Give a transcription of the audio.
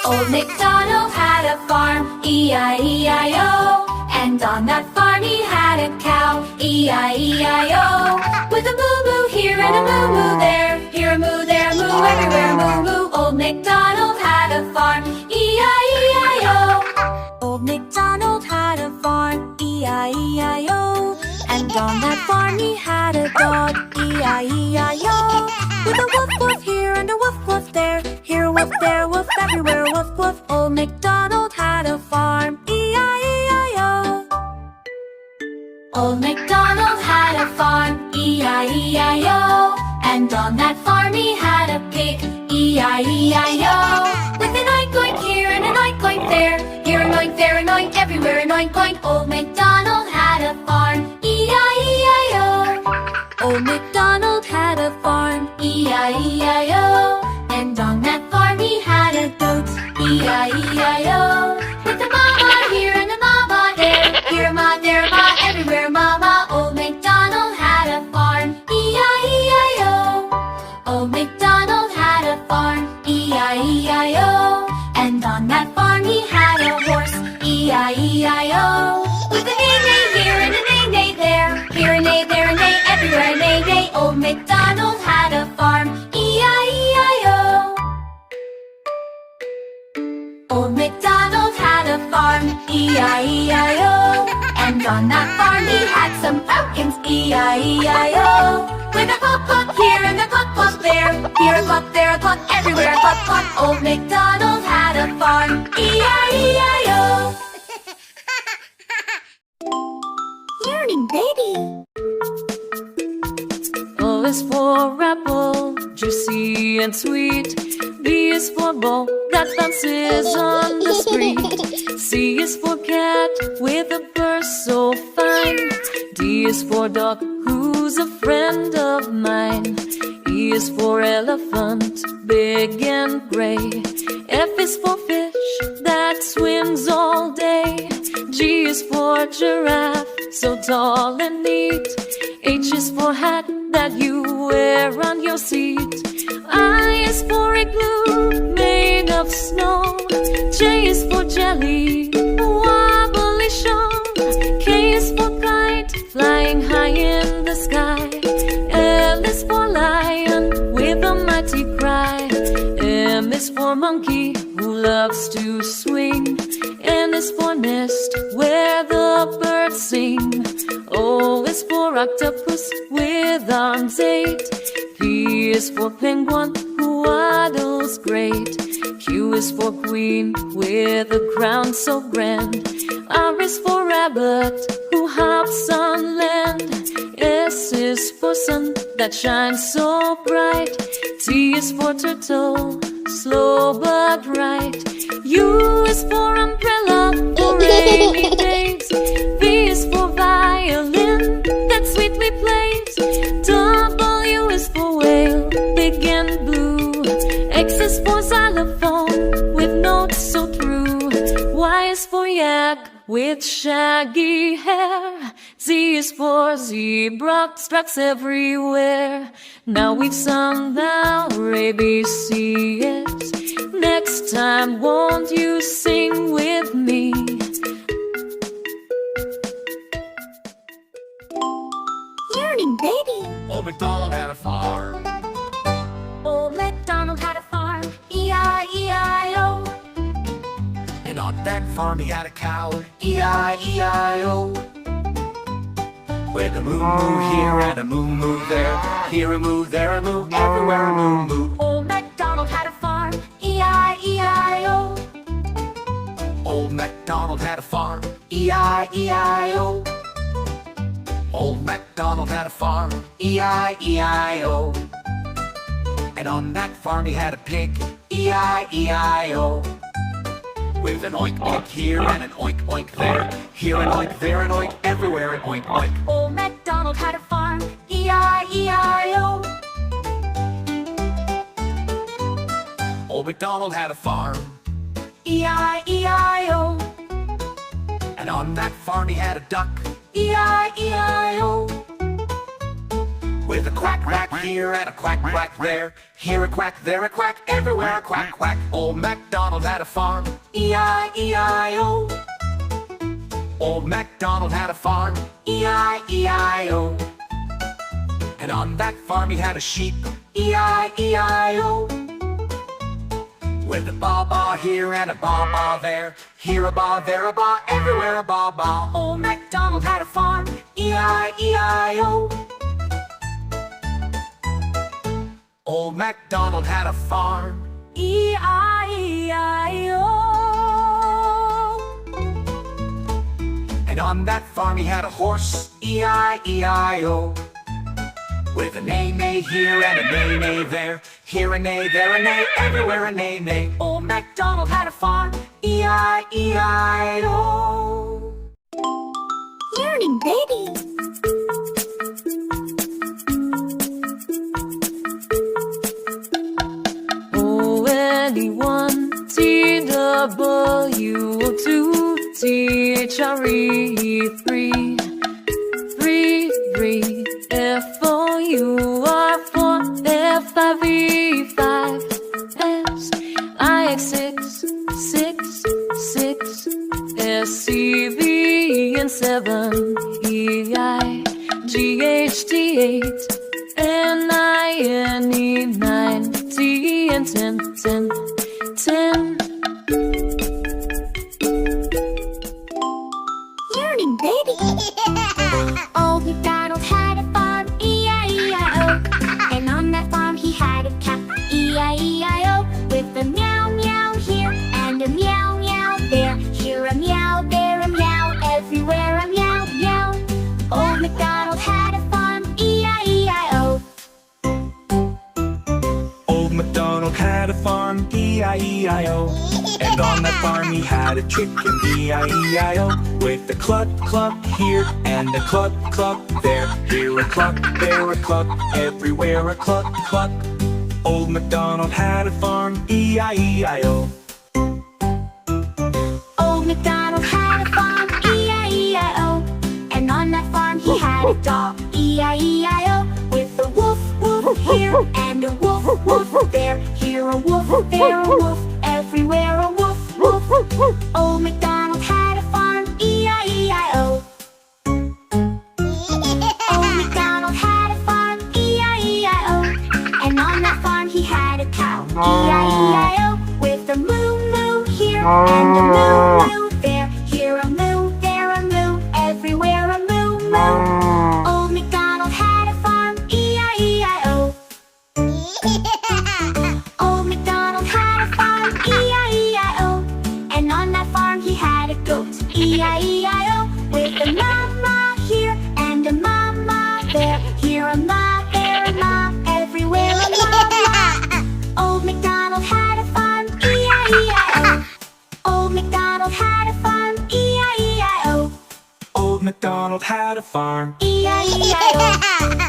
Old McDonald had a farm, E-I-E-I-O. And on that farm he had a cow, E-I-E-I-O. With a moo-moo here and a moo-moo there, here a moo, there a moo, everywhere a moo-moo. Old McDonald had a farm, E-I-E-I-O. Old McDonald had a farm, E-I-E-I-O. And on that farm he had a dog, E-I-E-I-O. With a woof woof here and a woof woof there, here a woof, there a woof, everywhere a woof woof. Old MacDonald had a farm, E-I-E-I-O. Old MacDonald had a farm, E-I-E-I-O. And on that farm he had a pig, E-I-E-I-O. With an oink oink here and an oink oink there, here an oink, there an oink, everywhere an oink oink. Old MacDonald had a farm, E-I-E-I-O. Old MacDonald had a farm, E-I-E-I-O. And on that farm he had a goat, E-I-E-I-O. With a mama here and a mama there, here a ma, there a ma, everywhere a mama. Old MacDonald had a farm, E-I-E-I-O. Old MacDonald had a farm, E-I-E-I-O. And on that farm he had a horse, E-I-E-I-O. With a neigh-neigh here and a neigh-neigh there, here a neigh, there a neigh, everywhere a neigh-neigh. Old MacDonald had a farm, E-I-E-I-O. Old MacDonald had a farm, E-I-E-I-O. And on that farm he had some pumpkins, E-I-E-I-O. With a cluck here and a cluck there, here a cluck, there a cluck, everywhere a cluck. Old MacDonald had a farm, E-I-E-I-O. Learning baby. O is for apple, juicy and sweet. B is for ball that bounces on the street. C is for cat with a purse so fine. D is for dog who's a friend of mine. E is for elephant, big and gray. F is for fish that swims all day. G is for giraffe, so tall and neat. H is for hat that you wear on your seat. I is for igloo made of snow. J is for jelly, wobbly show. K is for kite, flying high in the sky. L is for lion with a mighty cry. M is for monkey who loves to swing. N is for nest where the birds sing. O is for octopus with arms 8. P is for penguin who waddles great. Q is for queen with a crown so grand. R is for rabbit who hops on land. S is for sun that shines so bright. T is for turtle, slow but right. U is for umbrella for rainy days. V is for violin that sweetly plays. W is for whale, big and blue. X is for xylophone with notes so true. Y is for yak with shaggy hair. Z is for zebra, tracks everywhere. Now we've sung our ABCs. Next time, won't you sing with me? Learning baby. Old MacDonald had a farm. Old MacDonald had a farm, E-I-E-I-O. And on that farm he had a cow, E-I-E-I-O. With a moo-moo here and a moo-moo there, here a moo, there a moo, everywhere a moo-moo. Old MacDonald had a farm, E-I-E-I-O. Old MacDonald had a farm, E-I-E-I-O. Old MacDonald had a farm, E-I-E-I-O. And on that farm he had a pig, E-I-E-I-O. With an oink oink here and an oink oink there, here an oink, there an oink, everywhere an oink oink. Old MacDonald had a farm, E-I-E-I-O. Old MacDonald had a farm, E-I-E-I-O. and on that farm he had a duck, E-I-E-I-O. With a quack quack here and a quack quack there. Here a quack, there a quack, everywhere a quack quack. Old MacDonald had a farm, E-I-E-I-O. Old MacDonald had a farm, E-I-E-I-O. And on that farm he had a sheep, E-I-E-I-O. With a ba-ba here and a ba-ba there. Here a ba, there a ba, everywhere a ba-ba. Old MacDonald had a farm, E-I-E-I-O. Old MacDonald had a farm, E-I-E-I-O. and on that farm he had a horse, E-I-E-I-O. With a neigh-neigh here and a neigh-neigh there. Here a neigh, there a neigh, everywhere a neigh-neigh. Old MacDonald had a farm, E-I-E-I-O. Learning baby. O-N-E-1-T-W-2-T-H-R-E-3. 3, F-O-U-R 4, F-I-V-5, S-I-X 6, S-C-V and 7, E-I-G-H-T 8, N-I-N-E 9, T and 10. Learning baby. Old MacDonald had a farm, E-I-E-I-O. And on that farm he had a cat, E-I-E-I-O. With a meow meow here and a meow meow there. Here a meow, there a meow, everywhere a meow meow. Old MacDonald had a farm, E-I-E-I-O. Old MacDonald had a farm, E-I-E-I-O. And on that farm he had a chicken, E-I-E-I-O. With a cluck cluck here and a cluck cluck there. Here a cluck, there a cluck, everywhere a cluck cluck. Old MacDonald had a farm, E-I-E-I-O. Old MacDonald had a farm, E-I-E-I-O. And on that farm he had a dog, E-I-E-I-O. With a woof woof here and a woof woof there. Here a woof, there a woof, everywhere a woof woof. Old MacDonald had a farm, E-I-E-I-O. Old MacDonald had a farm, E-I-E-I-O. And on that farm he had a cow, E-I-E-I-O. With a moo moo here and a moo moo there. Here a moo, there a moo, everywhere a moo moo. Old MacDonald had a farm, E-I-E-I-O. Old MacDonald had a farm, E-I-E-I-O. And on that farm he had a goat, E-I-E-I-O. With a mama here and a mama there. Here a ma, there a ma, everywhere a mama. Old MacDonald had a farm, E-I-E-I-O. Old MacDonald had a farm, E-I-E-I-O. Old MacDonald had a farm, E-I-E-I-O.